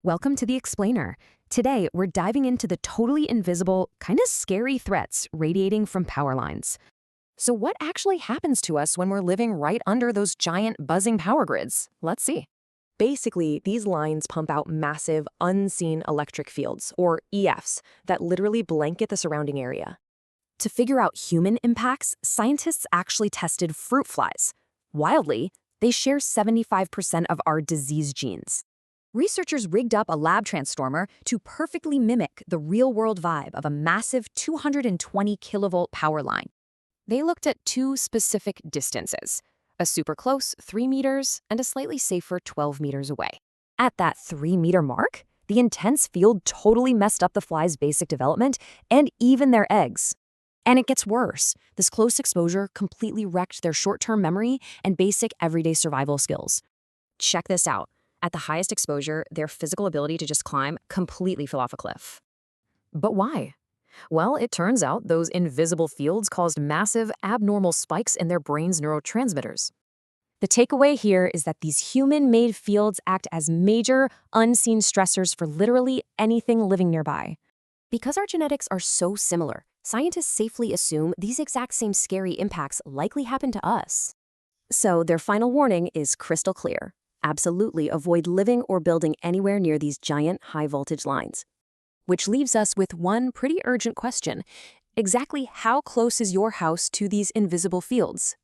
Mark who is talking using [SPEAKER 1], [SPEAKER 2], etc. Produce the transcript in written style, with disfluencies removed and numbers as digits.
[SPEAKER 1] Welcome to The Explainer. Today, we're diving into the totally invisible, kind of scary threats radiating from power lines. So what actually happens to us when we're living right under those giant buzzing power grids? Let's see. Basically, these lines pump out massive, unseen electric fields, or EFs, that literally blanket the surrounding area. To figure out human impacts, scientists actually tested fruit flies. Wildly, they share 75% of our disease genes. Researchers rigged up a lab transformer to perfectly mimic the real-world vibe of a massive 220 kilovolt power line. They looked at two specific distances, a super close 3 meters and a slightly safer 12 meters away. At that 3-meter mark, the intense field totally messed up the fly's basic development and even their eggs. And it gets worse. This close exposure completely wrecked their short-term memory and basic everyday survival skills. Check this out. At the highest exposure, their physical ability to just climb completely fell off a cliff. But why? Well, it turns out those invisible fields caused massive, abnormal spikes in their brain's neurotransmitters. The takeaway here is that these human-made fields act as major, unseen stressors for literally anything living nearby. Because our genetics are so similar, scientists safely assume these exact same scary impacts likely happen to us. So their final warning is crystal clear. Absolutely avoid living or building anywhere near these giant high-voltage lines. Which leaves us with one pretty urgent question. Exactly how close is your house to these invisible fields?